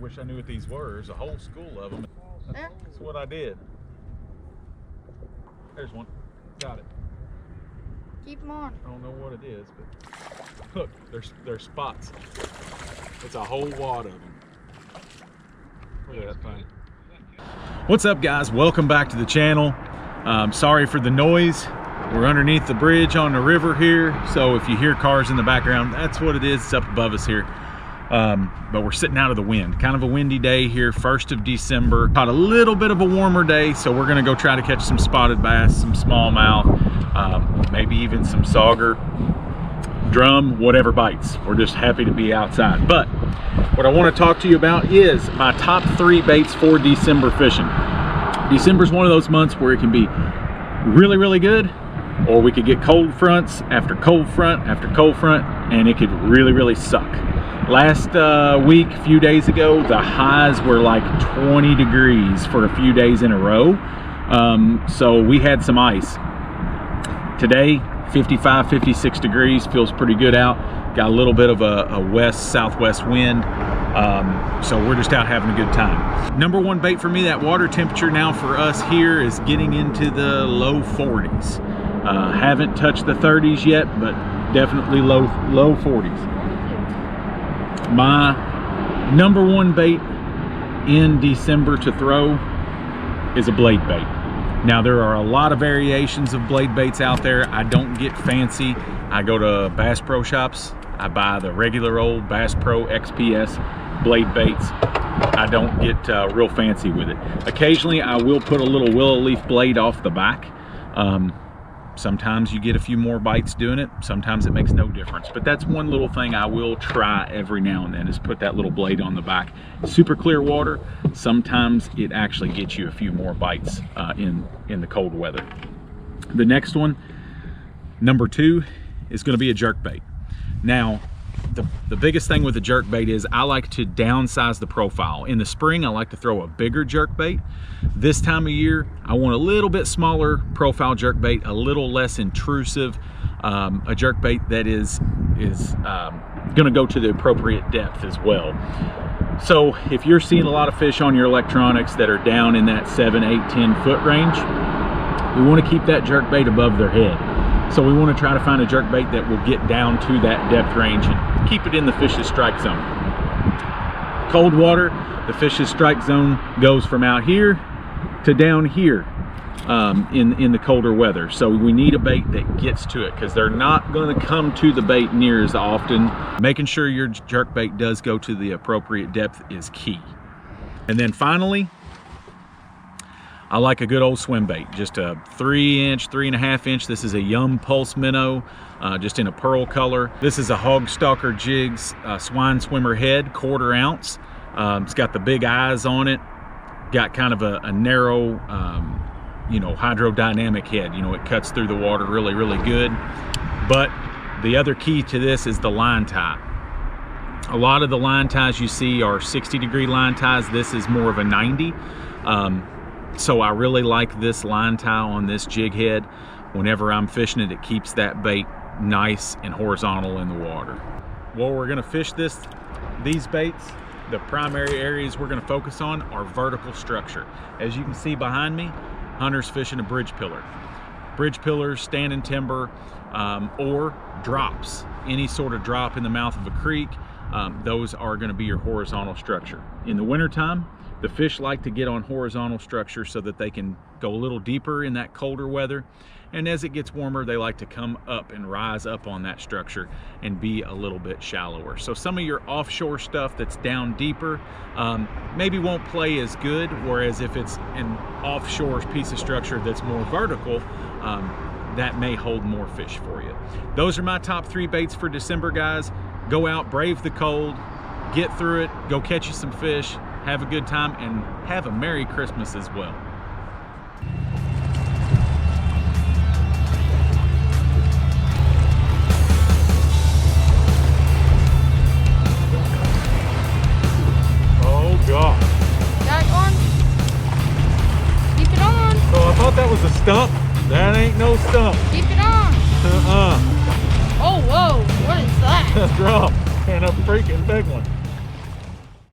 wish I knew what these were. There's a whole school of them. That's what I did. There's one. Got it. Keep them on. I don't know what it is, but look, there's spots. It's a whole wad of them. Look at that thing. What's up, guys? Welcome back to the channel. Sorry for the noise. We're underneath the bridge on the river here, so if you hear cars in the background, that's what it is. It's up above us here. But we're sitting out of the wind. Kind of a windy day here, 1st of December. Caught a little bit of a warmer day, so we're gonna go try to catch some spotted bass, some smallmouth, maybe even some sauger, drum, whatever bites. We're just happy to be outside. But what I want to talk to you about is my top 3 baits for December fishing. December is one of those months where it can be really, really good, or we could get cold fronts after cold front after cold front, and it could really, really suck. Last week, a few days ago, the highs were like 20 degrees for a few days in a row. So we had some ice. Today, 55, 56 degrees, feels pretty good out. Got a little bit of a west-southwest wind. So we're just out having a good time. Number one bait for me, that water temperature now for us here is getting into the low 40s. Haven't touched the 30s yet, but definitely low 40s. My number one bait in December to throw is a blade bait. Now, there are a lot of variations of blade baits out there. I don't get fancy. I go to Bass Pro Shops. I buy the regular old Bass Pro XPS blade baits. I don't get real fancy with it. Occasionally, I will put a little willow leaf blade off the back. Sometimes you get a few more bites doing it. Sometimes it makes no difference. But that's one little thing I will try every now and then, is put that little blade on the back. Super clear water. Sometimes it actually gets you a few more bites in the cold weather. The next one, number 2, is going to be a jerkbait. Now, the biggest thing with the jerkbait is I like to downsize the profile. In the spring, I like to throw a bigger jerkbait. This time of year, I want a little bit smaller profile jerkbait, a little less intrusive, a jerkbait that is going to go to the appropriate depth as well. So if you're seeing a lot of fish on your electronics that are down in that 7, 8, 10 foot range, we want to keep that jerkbait above their head. So we want to try to find a jerkbait that will get down to that depth range and keep it in the fish's strike zone. Cold water, the fish's strike zone goes from out here to down here in the colder weather. So we need a bait that gets to it, because they're not going to come to the bait near as often. Making sure your jerkbait does go to the appropriate depth is key. And then finally, I like a good old swim bait, just a 3-inch, 3.5 inch. This is a Yum Pulse Minnow, just in a pearl color. This is a Hog Stalker Jigs Swine Swimmer head, 1/4 ounce. It's got the big eyes on it. Got kind of a narrow, hydrodynamic head. It cuts through the water really, really good. But the other key to this is the line tie. A lot of the line ties you see are 60-degree line ties. This is more of a 90. So I really like this line tie on this jig head. Whenever I'm fishing it, it keeps that bait nice and horizontal in the water. Well, we're gonna fish these baits. The primary areas we're gonna focus on are vertical structure. As you can see behind me, hunters fishing a bridge pillar. Bridge pillars, standing timber, or drops. Any sort of drop in the mouth of a creek, those are gonna be your horizontal structure. In the wintertime, the fish like to get on horizontal structure so that they can go a little deeper in that colder weather. And as it gets warmer, they like to come up and rise up on that structure and be a little bit shallower. So some of your offshore stuff that's down deeper maybe won't play as good, whereas if it's an offshore piece of structure that's more vertical, that may hold more fish for you. Those are my top 3 baits for December, guys. Go out, brave the cold, get through it, go catch you some fish, have a good time, and have a Merry Christmas as well. Oh God. Got it on. Keep it on. So I thought that was a stump. That ain't no stump. Keep it on. Uh-uh. Oh, whoa. What is that? That's rough. And a freaking big one.